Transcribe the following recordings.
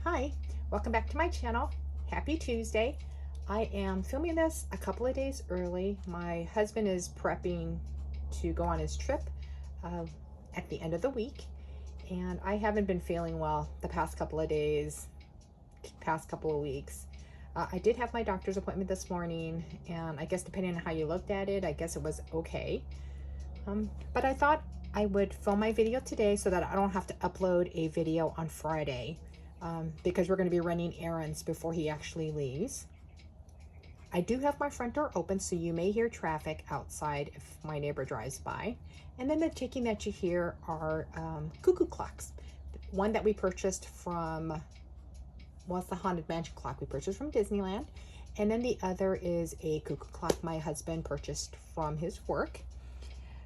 Hi, welcome back to my channel. Happy Tuesday. I am filming this a couple of days early. My husband is prepping to go on his trip uh, at the end of the week, and I haven't been feeling well the past couple of days, past couple of weeks. I did have my doctor's appointment this morning, and I guess depending on how you looked at it, I guess it was okay. But I thought I would film my video today so that I don't have to upload a video on Friday. Because we're going to be running errands before he actually leaves. I do have my front door open, so you may hear traffic outside if my neighbor drives by. And then the ticking that you hear are cuckoo clocks. One that we purchased from, well, it's the Haunted Mansion clock we purchased from Disneyland. And then the other is a cuckoo clock my husband purchased from his work.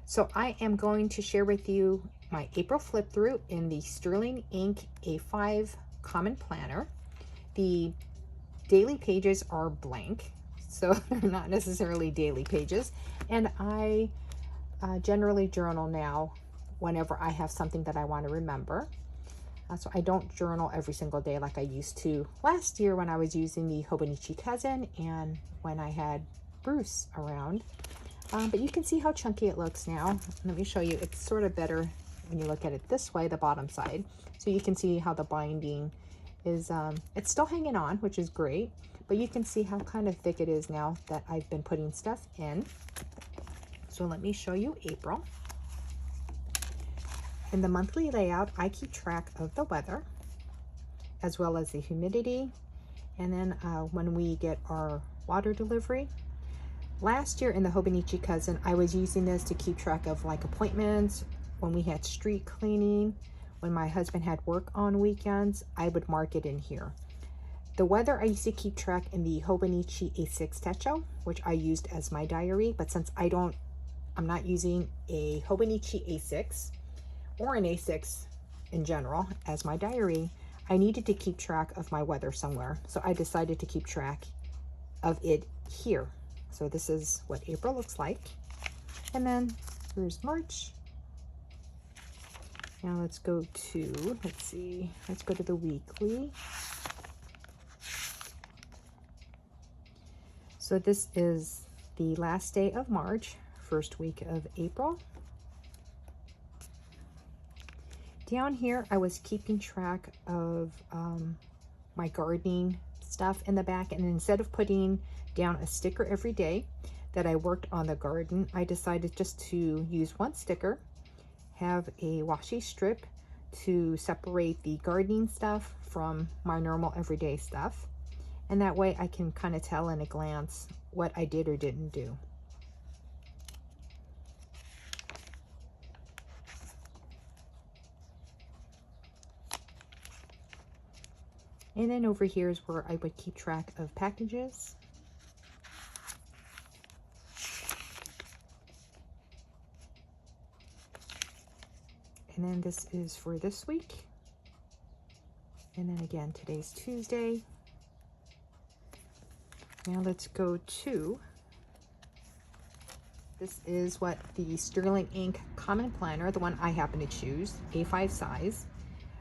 So I am going to share with you my April flip through in the Sterling Ink A5 Common Planner. The daily pages are blank, so they're not necessarily daily pages. And I generally journal now whenever I have something that I want to remember. So I don't journal every single day like I used to last year when I was using the Hobonichi Cousin and when I had Bruce around. But you can see how chunky it looks now. Let me show you. It's sort of better when you look at it this way, the bottom side. So you can see how the binding is, it's still hanging on, which is great. But you can see how kind of thick it is now that I've been putting stuff in. So let me show you April. In the monthly layout, I keep track of the weather as well as the humidity. And then when we get our water delivery. Last year in the Hobonichi Cousin, I was using this to keep track of like appointments, when we had street cleaning, when my husband had work on weekends, I would mark it in here. The weather I used to keep track in the Hobonichi A6 Techo, which I used as my diary, but since I'm not using a Hobonichi A6 or an A6 in general as my diary, I needed to keep track of my weather somewhere. So I decided to keep track of it here. So this is what April looks like. And then here's March. Now let's go to, let's go to the weekly. So this is the last day of March, first week of April. Down here, I was keeping track of my gardening stuff in the back, and instead of putting down a sticker every day that I worked on the garden, I decided just to use one sticker, have a washi strip to separate the gardening stuff from my normal everyday stuff. And that way I can kind of tell in a glance what I did or didn't do. And then over here is where I would keep track of packages. And then this is for this week. And then again, today's Tuesday. Now let's go to, this is what the Sterling Ink Common Planner, the one I happen to choose, A5 size.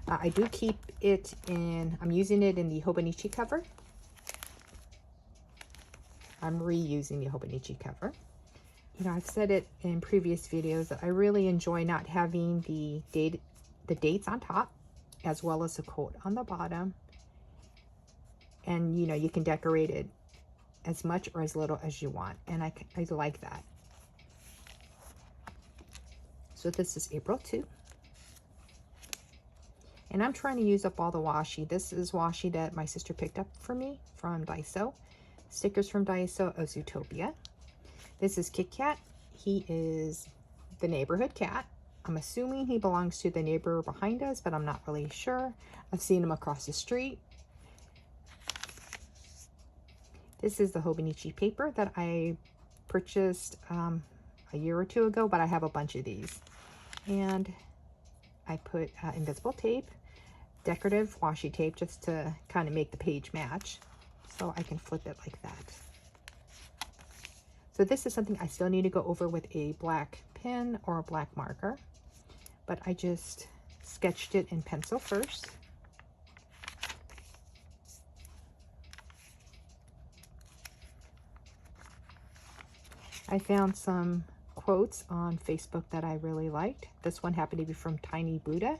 I do keep it in, I'm using it in the Hobonichi cover. I'm reusing the Hobonichi cover. You know, I've said it in previous videos that I really enjoy not having the dates on top, as well as a quote on the bottom. And, you know, you can decorate it as much or as little as you want. And I like that. So this is April 2. And I'm trying to use up all the washi. This is washi that my sister picked up for me from Daiso. Stickers from Daiso of Zootopia. This is Kit Kat. He is the neighborhood cat. I'm assuming he belongs to the neighbor behind us, but I'm not really sure. I've seen him across the street. This is the Hobonichi paper that I purchased a year or two ago, but I have a bunch of these. And I put invisible tape, decorative washi tape, just to kind of make the page match. So I can flip it like that. So this is something I still need to go over with a black pen or a black marker, but I just sketched it in pencil first. I found some quotes on Facebook that I really liked. This one happened to be from Tiny Buddha,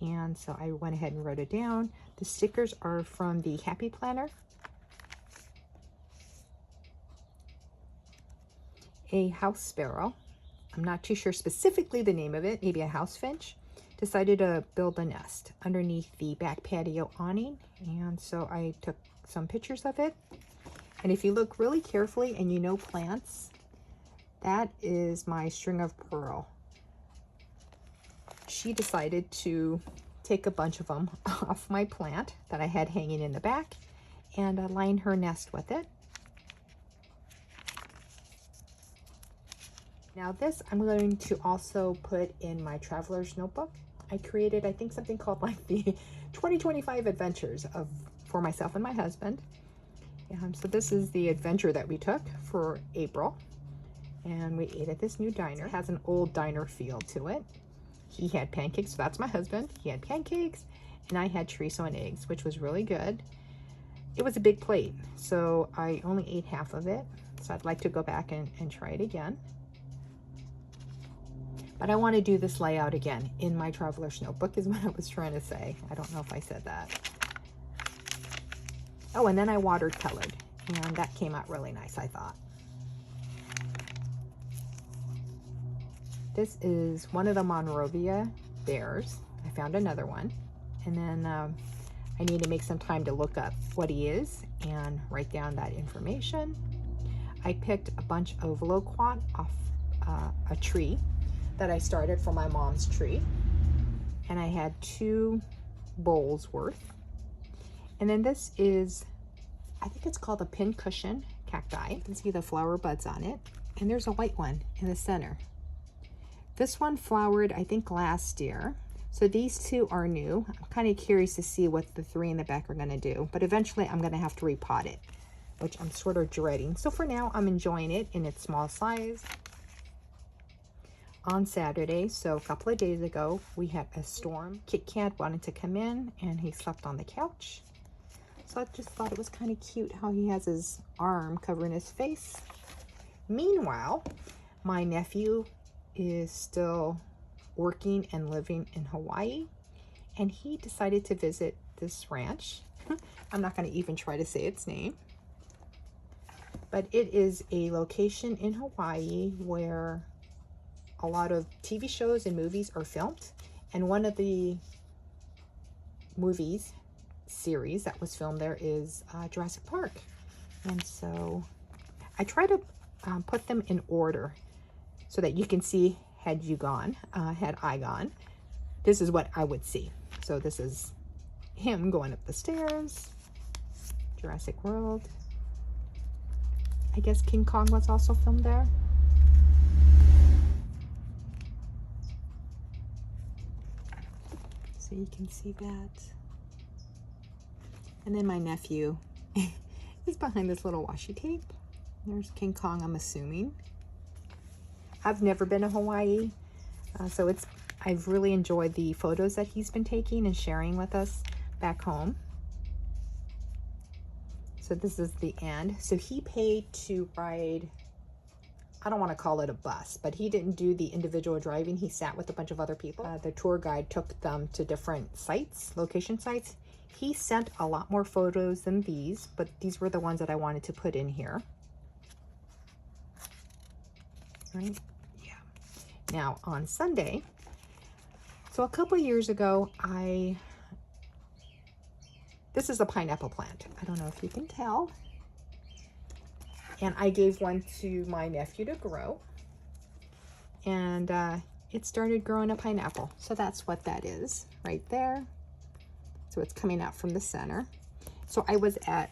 and so I went ahead and wrote it down. The stickers are from the Happy Planner. A house sparrow, I'm not too sure specifically the name of it, maybe a house finch, decided to build a nest underneath the back patio awning, and so I took some pictures of it. And if you look really carefully and you know plants, that is my string of pearl. She decided to take a bunch of them off my plant that I had hanging in the back and line her nest with it. Now this I'm going to also put in my traveler's notebook. I created, I think, something called like the 2025 adventures for myself and my husband. So this is the adventure that we took for April, and we ate at this new diner. It has an old diner feel to it. He had pancakes, so that's my husband. He had pancakes, and I had chorizo and eggs, which was really good. It was a big plate, so I only ate half of it, so I'd like to go back and try it again. But I want to do this layout again in my traveler's notebook is what I was trying to say. I don't know if I said that. Oh, and then I watercolored, and that came out really nice, I thought. This is one of the Monrovia bears. I found another one. And then I need to make some time to look up what he is and write down that information. I picked a bunch of loquat off a tree that I started for my mom's tree, and I had 2 bowls worth. And then this is, I think it's called a pincushion cacti. You can see the flower buds on it, and there's a white one in the center. This one flowered, I think, last year. So these 2 are new. I'm kind of curious to see what the 3 in the back are going to do, but eventually I'm going to have to repot it, which I'm sort of dreading. So for now, I'm enjoying it in its small size. On Saturday, so a couple of days ago, we had a storm. Kit Kat wanted to come in, and he slept on the couch. So I just thought it was kind of cute how he has his arm covering his face. Meanwhile, my nephew is still working and living in Hawaii, and he decided to visit this ranch. I'm not going to even try to say its name, but it is a location in Hawaii where a lot of TV shows and movies are filmed, and one of the movies series that was filmed there is Jurassic Park. And so I try to put them in order so that you can see, had I gone, this is what I would see. So this is him going up the stairs, Jurassic World. I guess King Kong was also filmed there. So you can see that. And then my nephew is behind this little washi tape. There's King Kong, I'm assuming. I've never been to Hawaii, so I've really enjoyed the photos that he's been taking and sharing with us back home. So this is the end. So he paid to ride, I don't want to call it a bus, but he didn't do the individual driving. He sat with a bunch of other people. The tour guide took them to different sites, location sites. He sent a lot more photos than these, but these were the ones that I wanted to put in here. Right? Yeah. Now on Sunday, so a couple of years ago, this is a pineapple plant. I don't know if you can tell. And I gave one to my nephew to grow, and it started growing a pineapple. So that's what that is right there. So it's coming out from the center. So I was I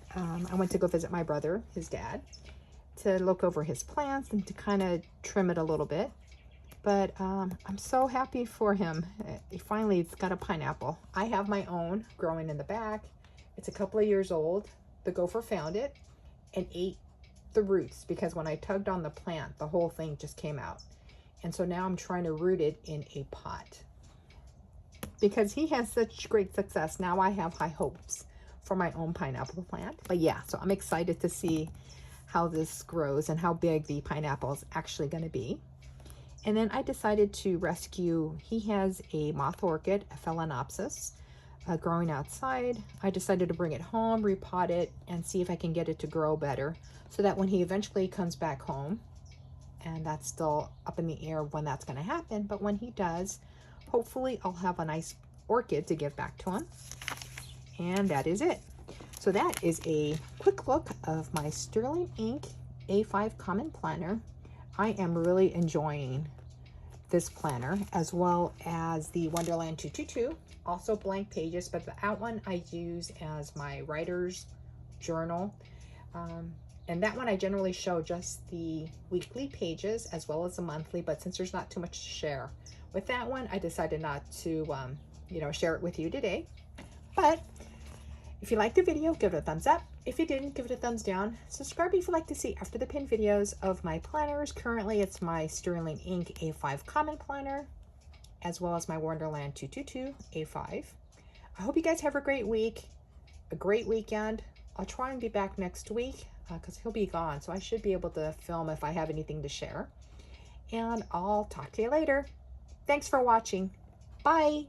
went to go visit my brother, his dad, to look over his plants and to kind of trim it a little bit. But I'm so happy for him. Finally, it's got a pineapple. I have my own growing in the back. It's a couple of years old. The gopher found it and ate the roots, because when I tugged on the plant, the whole thing just came out. And so now I'm trying to root it in a pot. Because he has such great success, now I have high hopes for my own pineapple plant. But yeah, so I'm excited to see how this grows and how big the pineapple is actually going to be. And then I decided to rescue, he has a moth orchid, a Phalaenopsis, growing outside. I decided to bring it home, repot it, and see if I can get it to grow better so that when he eventually comes back home, and that's still up in the air when that's going to happen, but when he does, hopefully I'll have a nice orchid to give back to him. And that is it. So that is a quick look of my Sterling Ink A5 Common Planner. I am really enjoying this planner, as well as the Wonderland 222, also blank pages, but that one I use as my writer's journal. And that one I generally show just the weekly pages as well as the monthly, but since there's not too much to share with that one, I decided not to, share it with you today. But if you liked the video, give it a thumbs up. If you didn't, give it a thumbs down. Subscribe if you'd like to see after the pin videos of my planners. Currently, it's my Sterling Ink A5 Common Planner, as well as my Wonderland 222 A5. I hope you guys have a great week, a great weekend. I'll try and be back next week because he'll be gone, so I should be able to film if I have anything to share. And I'll talk to you later. Thanks for watching. Bye.